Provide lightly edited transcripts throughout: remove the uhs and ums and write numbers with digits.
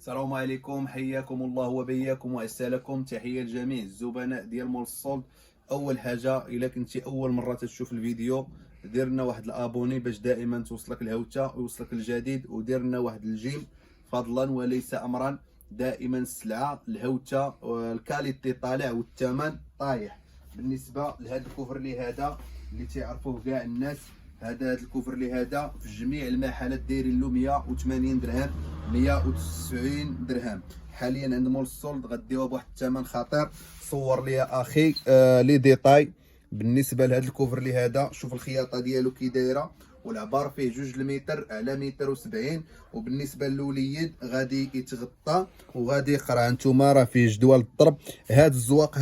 السلام عليكم، حياكم الله وبياكم واسالكم. تحيه لجميع الزبناء ديال مول الصلد. اول حاجه الا كنتي اول مره تشوف الفيديو دير لنا واحد الابوني باش دائما توصلك الهوته ويوصلك الجديد، ودير لنا واحد الجيم فضلا وليس امرا. دائما السلعه الهوته والكاليتي طالع والثمن طايح. بالنسبه لهذا الكوفرلي هذا اللي تعرفوه كاع الناس، هذا الكوفرلي هذا في جميع المحلات دايرين له 180 درهم 190 درهم. حاليا عند مول السولد غديوها بواحد الثمن خطير. صور لي يا اخي لي ديتاي بالنسبه لهذا الكوفرلي هذا. شوف الخياطه ديالو كي دايره، والعبار فيه 2 المتر على متر و70. وبالنسبه للوليد غادي يتغطى وغادي يقرا. نتوما راه فيه جدول الضرب. هذا الزواق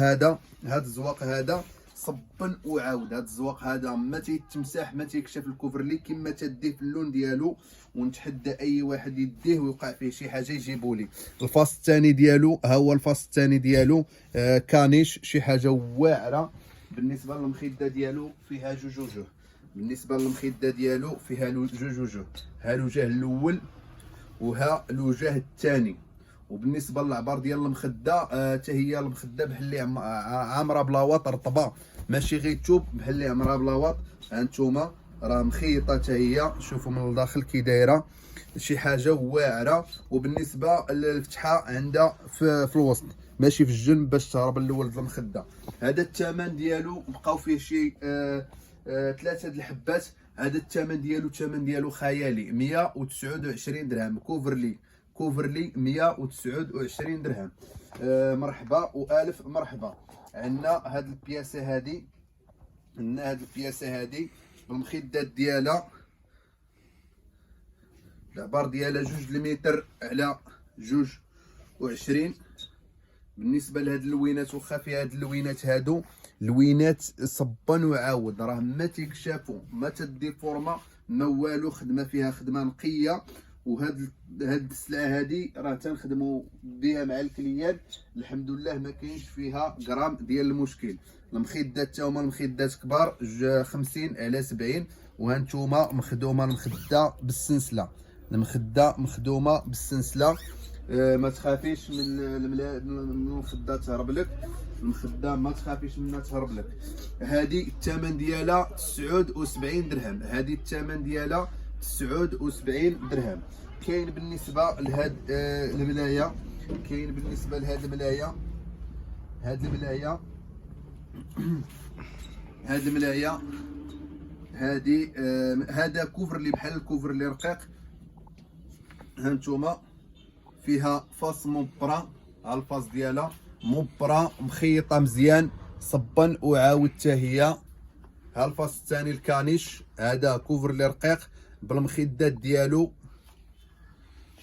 هذا صبا وعاود. هذا الزواق هذا ما تيتمسح ما تيكشف الكوفرلي كما تديه في اللون ديالو، ونتحدى اي واحد يديه ويوقع فيه شي حاجه يجيبوا لي. الفاس الثاني ديالو ها هو الفاس الثاني ديالو كانيش شي حاجه واعره. بالنسبه للمخده ديالو فيها جوج وجوه. بالنسبه للمخده ديالو فيها جوج وجوه، ها الوجه الاول وها الوجه الثاني. وبالنسبه للعبار ديال المخده حتى هي المخده بحال اللي عامره بلاواط رطبه، ماشي غير توب بحال اللي عامره بلاواط. ها انتوما راه مخيطه حتى هي. شوفوا من الداخل كي دايره شي حاجه واعره. وبالنسبه للفتحه عندها في الوسط ماشي في الجنب باش تهرب الاول المخده. هذا الثمن ديالو بقاو فيه شي 3 د الحبات. هذا الثمن ديالو خيالي 129 درهم. كوفرلي 129 درهم. مرحبا والف مرحبا. عندنا هاد البياسه هذه بالمخدات ديالها. العبار ديالها 2 المتر على 22. بالنسبه لهاد اللوينات، واخا في هاد اللوينات هادو لوينات صبا وعاود، راه ما تيكشافوا ما تدي فورما ما والو. خدمه فيها خدمه نقيه. وهاد السلعه هادي راه تنخدموا بها مع الكليان الحمد لله، ما كاينش فيها غرام ديال المشكل. المخدات حتى هما المخدات كبار 50 على 70. وهانتوما مخدومه المخده بالسلسله. المخده مخدومه بالسلسله. ما تخافيش من المخده تهرب لك. المخده ما تخافيش منها تهرب لك. هذه الثمن ديالها 79 درهم. هذه الثمن ديالها 79 درهم. كاين بالنسبه لهاد الملايه، هاد الملايه هادي هذا كوفر اللي بحال الكوفر اللي رقيق. هانتوما فيها فاس موبرا. ها الفاس ديالها موبرا مخيطه مزيان صبا وعاود حتى هي. ها الفاس الثاني الكانيش. هذا كوفر اللي رقيق بالمخدات ديالو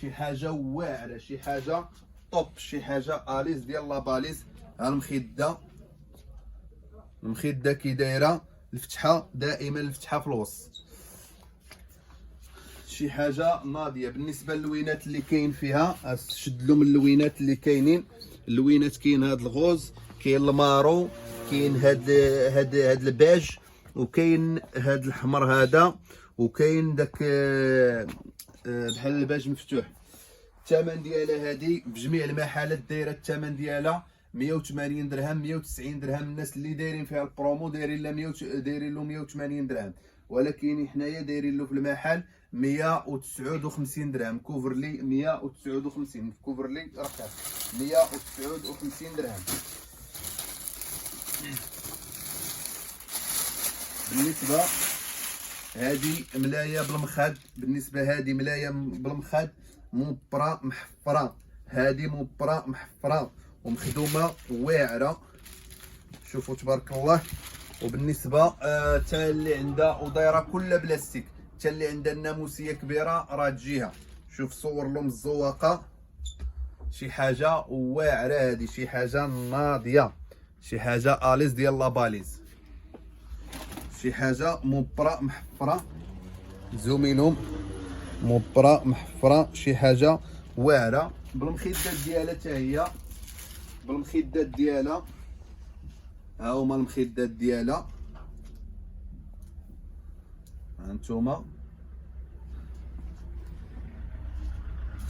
شي حاجه واعره، شي حاجه طوب، شي حاجه اليز ديال لاباليز. ها المخده كي دايره. الفتحه دائما الفتحه في الوسط، شي حاجه ناضيه. بالنسبه للوينات اللي كاين فيها شد لهم اللوينات اللي كاينين. اللوينات كاين هاد الغوز، كاين المارو، كاين هاد الباج، وكاين هاد الحمر هذا، وكاين داك بحال الباج مفتوح. الثمن ديالها هادي بجميع المحلات دايره الثمن ديالها 180 درهم 190 درهم. الناس اللي دايرين فيها البرومو دايرين له 180 درهم، ولكن حنايا دايرين له في المحل 159 درهم. كوفرلي 159 كوفرلي رقم 159 درهم. بالنسبه هذه ملايه بالمخد، بالنسبه هذه ملايه بالمخد مبرا محفره. هذه مبرا محفره ومخدومه واعره. شوفوا تبارك الله. وبالنسبه حتى اللي عندها ودايره كلها بلاستيك، حتى اللي عندها الناموسيه كبيره راه تجيها. شوف صور لهم الزواقه، شي حاجه واعره. هذه شي حاجه ناضيه، شي حاجه اليز ديال لاباليز، شي حاجه مبرا محفره. زوميلهم مبرا محفره، شي حاجه واعره بالمخدات ديالها. حتى هي بالمخدات ديالها. ها هما المخدات ديالها. هانتوما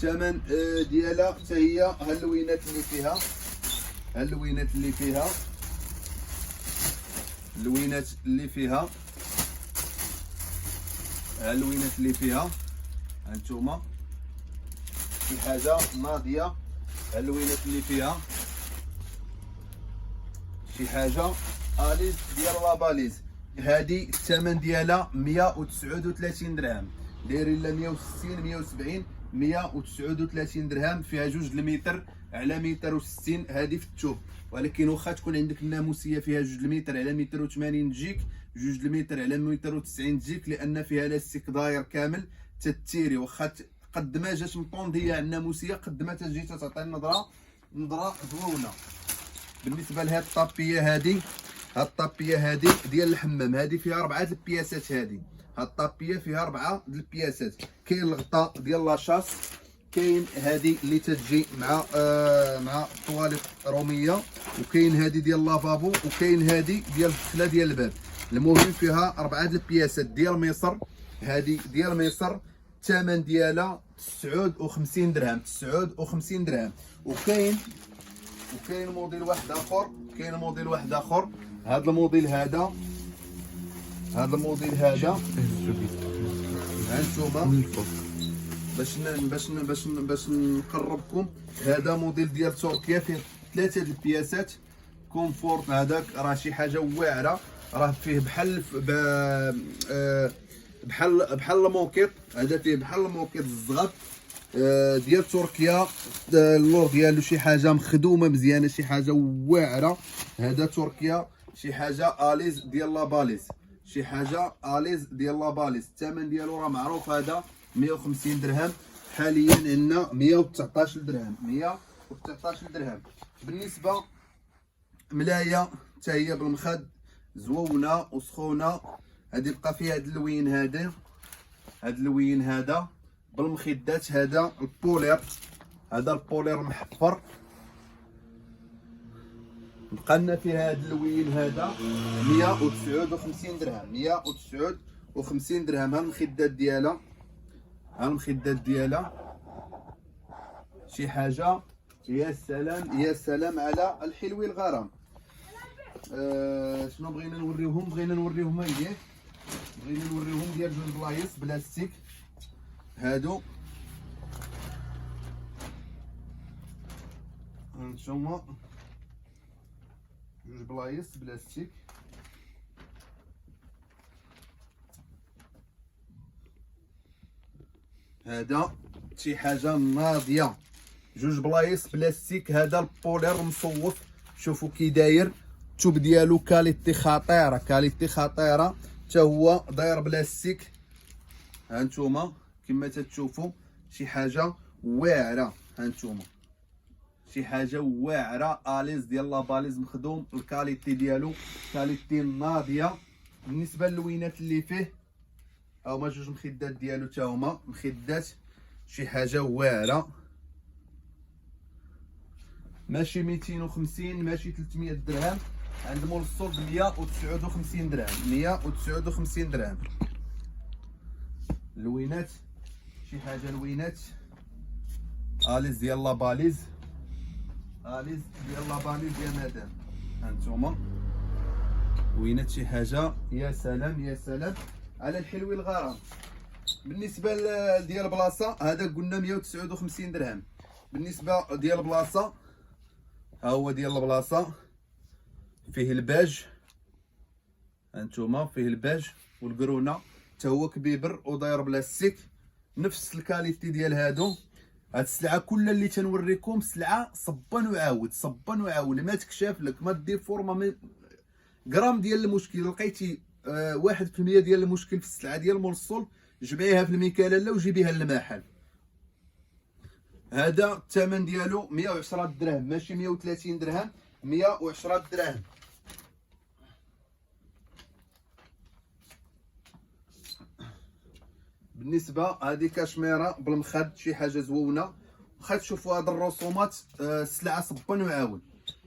الثمن ديالها حتى هي. ها اللوينات اللي فيها، ها اللوينات اللي فيها، اللوينات اللي فيها، ها اللوينات اللي فيها، هانتوما شي حاجه ناضيه. ها اللوينات اللي فيها شي حاجه اليز ديال لاباليز. هادي الثمن ديالها 139 درهم، دايرين لا 160 170 139 درهم. فيها 2 المتر على متر و60، هادي في الثوب. ولكن واخا تكون عندك الناموسيه فيها 2 المتر على متر و80 تجيك، 2 المتر على متر و90 تجيك، لان فيها لاستيك داير كامل تتيري. واخا قد ما جات مطونديه على الناموسيه قد ما تجي تعطي نظره زوينه. بالنسبه لهاد الطابيه هادي، هاد الطابيه هادي ديال الحمام، هادي فيها 4 البياسات. هادي هاد الطابيه فيها 4 البياسات. كاين الغطاء ديال لاشاس، كاين هادي اللي تتجي مع طواليط روميه، وكاين هادي ديال لافابو، وكاين هادي ديال الدخله ديال الباب. المهم فيها 4 البياسات ديال مصر. هادي ديال مصر الثمن ديالها 59 درهم، 59 درهم. وكاين موديل واحد اخر، كاين موديل واحد اخر. هذا الموديل هذا، هذا الموديل هذا هانتوما باش نقربكم. هذا موديل ديال تركيا فيه 3 البياسات كومفورت. هذاك راه شي حاجه واعره، راه فيه بحال الموكيط. هذا فيه بحال الموكيط الزغط ديال تركيا. اللور ديالو شي حاجه مخدومه مزيانه، شي حاجه واعره. هذا تركيا شي حاجه اليز ديال لاباليز، شي حاجه اليز ديال لاباليز. الثمن ديالو راه معروف، هذا 150 درهم. حاليا عندنا 119 درهم، 119 درهم. بالنسبه ملايه حتى هي بالمخد زوونه وسخونه. هذه بقى فيها هذا اللوين، هذا اللوين هذا بالمخدات. هذا البولير، هذا البولير محفر. بقى لنا فيها هذا اللوين هذا 159 درهم، 159 درهم. ها المخدات ديالها، ها المخدات ديالها شي حاجه. يا سلام يا سلام على الحلوي الغرام. شنو بغينا نوريوهم؟ بغينا نوريوهم هيك، بغينا نوريوهم ديال 2 بلايص بلاستيك. هادو هانتوما 2 بلايص بلاستيك. هذا شي حاجه ناضيه، 2 بلايص بلاستيك. هذا البولير مصوف، شوفوا كي داير. الثوب ديالو كاليتي خطيره، كاليتي خطيره. حتى هو داير بلاستيك. هانتوما كما تتشوفوا شي حاجه واعره. هانتوما شي حاجه واعره اليز ديال لاباليز مخدوم. الكاليتي ديالو كاليتي ناضيه. بالنسبه للوينات اللي فيه، هما 2 مخدات ديالو، حتى هما مخدات شي حاجه واعره. ماشي 250 ماشي 300 درهم. عند مول الصلب 159 درهم، 159 درهم. اللوينات شي حاجه، لوينات اليز ديال لاباليز، اليز ديال لاباليز يا مدام. هانتوما وينات شي حاجه. يا سلام يا سلام على الحلوي الغرام. بالنسبه ديال بلاصه، هذا قلنا 159 درهم. بالنسبه ديال بلاصه، ها هو ديال البلاصه. فيه الباج، هانتوما فيه الباج والقرونه. حتى هو كبيبر وداير بلاستيك، نفس الكاليتي ديال هادو. هاد السلعه كلها اللي تنوريكم سلعه صبا وعاود، صبا وعاود. ما تكشاف لك، ما دير فورما غرام ديال المشكل. لقيتي 1% ديال المشكل في السلعه ديال مول الصلب، جمعيها في الميكاله وجيبيها للمحل. هذا الثمن ديالو 110 درهم، ماشي 130 درهم، 110 درهم. بالنسبه هذه كاشميره بالمخد، شي حاجه زوونه. واخا تشوفوا هاد الرسومات، السلعه صبا وعاود.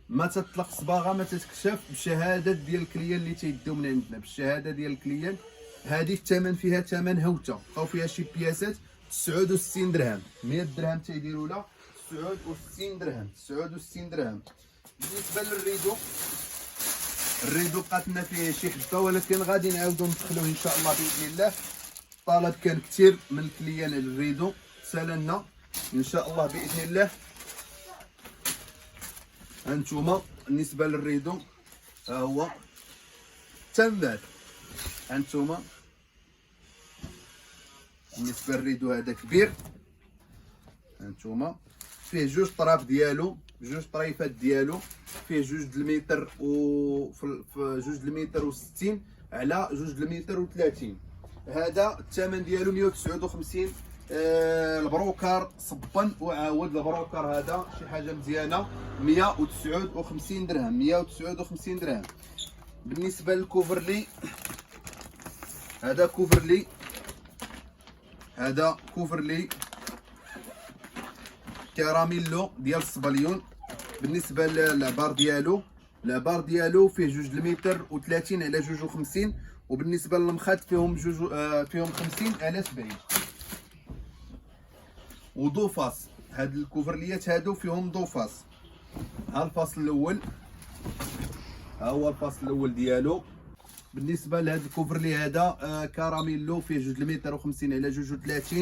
ما تطلق صباغه، ما تتكشف، بشهاده ديال الكليان اللي تيداو من عندنا، بالشهاده ديال الكليان. هذه الثمن فيها ثمن هوته، بقاو فيها شي بياسات 69 درهم. 100 درهم تيديروا لها 69 درهم. 69 درهم. بالنسبه للريدو، الريدو بقات لنا فيه شي حبه، ولكن غادي نعاودو ندخلوه ان شاء الله باذن الله. طلب كان كثير من الكليان الريدو، سالنا ان شاء الله باذن الله. هانتوما بالنسبه للريدو ها هو تنبات. هانتوما بالنسبه للريدو هذا كبير، هانتوما فيه جوج طراف ديالو، جوج طريفات ديالو، فيه جوج المتر في جوج المتر و60 على جوج المتر و30. هذا الثمن ديالو 159. البروكر صبن وعاود. البروكر هذا شي حاجه مزيانه 159 درهم. 159 درهم. بالنسبه للكوفرلي، هذا كوفرلي، هذا كوفرلي كراميلو ديال الصبليون. بالنسبه للعبار ديالو، العبار ديالو فيه جوج المتر و30 على جوج و50، وبالنسبه للمخاد فيهم جوج فيهم 50 على 70. ودوفاس، هاد الكوفرليات هادو فيهم دوفاس. ها الفصل الاول، ها هو الفصل الاول ديالو. بالنسبه لهاد الكوفرلي هذا كراميلو فيه جوج المتر و50 على جوج و30،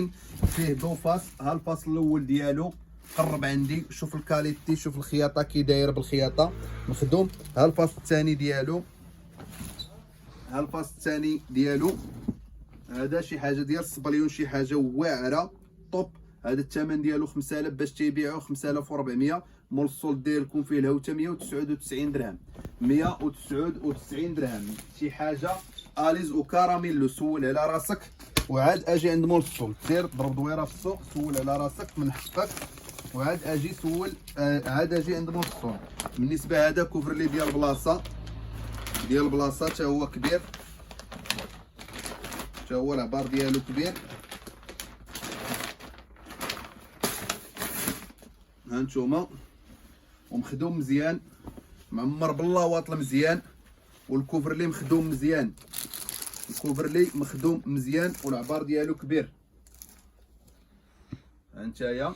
فيه دوفاس. ها الفصل الاول ديالو، قرب عندي شوف الكاليتي، شوف الخياطه كي دايره بالخياطه مخدوم. ها الفصل الثاني ديالو، ها الفصل الثاني ديالو، هذا شي حاجه ديال الصبليون، شي حاجه واعره طوب. هذا الثمن ديالو 5000 باش تيبيعوه 5400. مول السولد ديالكم فيه الهوته 199 درهم. 199 درهم. شي حاجه اليز وكراميلو. سول على راسك وعاد اجي عند مول السولد، سير ضرب دويره في السوق، سول على راسك من حقك وعاد اجي سول، عاد اجي عند مول السولد. بالنسبه هذا كوفرلي ديال بلاصه، ديال بلاصه حتى هو كبير، حتى هو العبار ديالو كبير. هانتوما ومخدوم مزيان، معمر باللاواطل مزيان، والكوفرلي مخدوم مزيان. الكوفرلي مخدوم مزيان والعبار ديالو كبير. هانتايا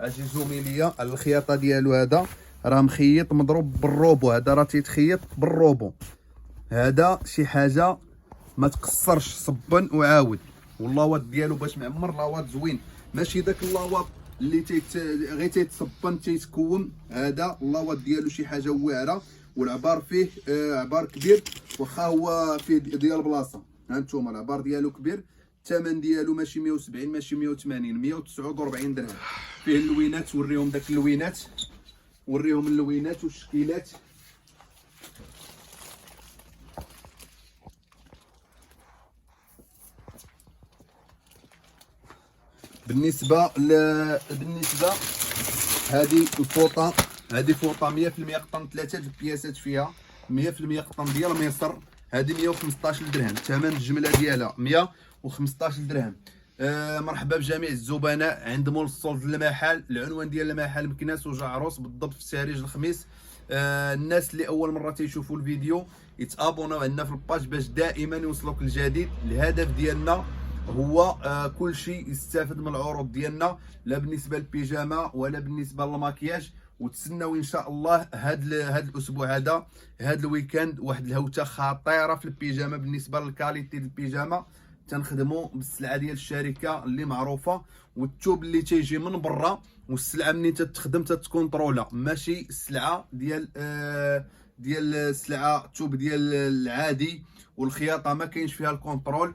اجي زومي ليا على الخياطه ديالو. هذا راه مخيط مضروب بالروبو، هذا راه تيتخيط بالروبو. هذا شي حاجه ما تقصرش، صبن وعاود. واللاواط ديالو باش معمر لاواط زوين، ماشي داك اللاواط اللي غير تيتصبن تيتكون. هذا اللاواط ديالو شي حاجه واعره، والعبار فيه عبار كبير، واخا هو فيه ديال بلاصه. هانتوما العبار ديالو كبير. الثمن ديالو ماشي 170 ماشي 180، 149 درهم. فيه اللوينات، وريهم داك اللوينات، وريهم اللوينات والشكيلات. بالنسبه هذه الفوطه، هذه فوطه 100% قطن، 3 البياسات فيها 100% قطن ديال مصر. هذه 115 درهم. ثمن الجمله ديالها 115 درهم. مرحبا بجميع الزبناء عند مول السولد المحل. العنوان ديال المحل مكناس وجعروس بالضبط في سارج الخميس. الناس اللي اول مره تيشوفوا الفيديو يتابوناو عندنا في الباج باش دائما يوصلوك الجديد. الهدف ديالنا هو كل شيء يستافد من العروض ديالنا، لا بالنسبه للبيجامه ولا بالنسبه للماكياج. وتسناو ان شاء الله هذا الاسبوع، هذا الويكاند، واحد الهوته خطيره في البيجامه. بالنسبه للكاليتي ديال البيجامه تنخدموا بالسلعه ديال الشركه اللي معروفه، والثوب اللي تيجي من برا، والسلعه مني تتخدم تتكونطرولا، ماشي السلعه ديال السلعه الثوب ديال العادي والخياطه ما كاينش فيها الكونترول.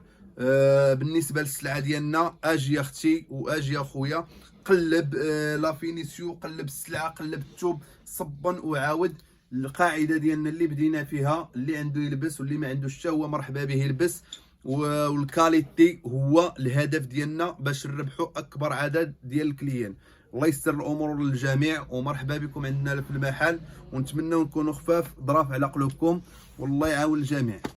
بالنسبه للسلعه ديالنا اجي يا اختي واجي يا خويا، قلب لا فينيسيو، قلب السلعه، قلب الثوب، صبن وعاود. القاعده ديالنا اللي بدينا فيها، اللي عنده يلبس واللي ما عندوش حتى هو مرحبا به يلبس. والكاليتي هو الهدف ديالنا باش نربحوا اكبر عدد ديال الكليان. الله يسر الامور للجميع، ومرحبا بكم عندنا في المحل، ونتمنى نكونوا خفاف ظراف على قلوبكم، والله يعاون الجميع.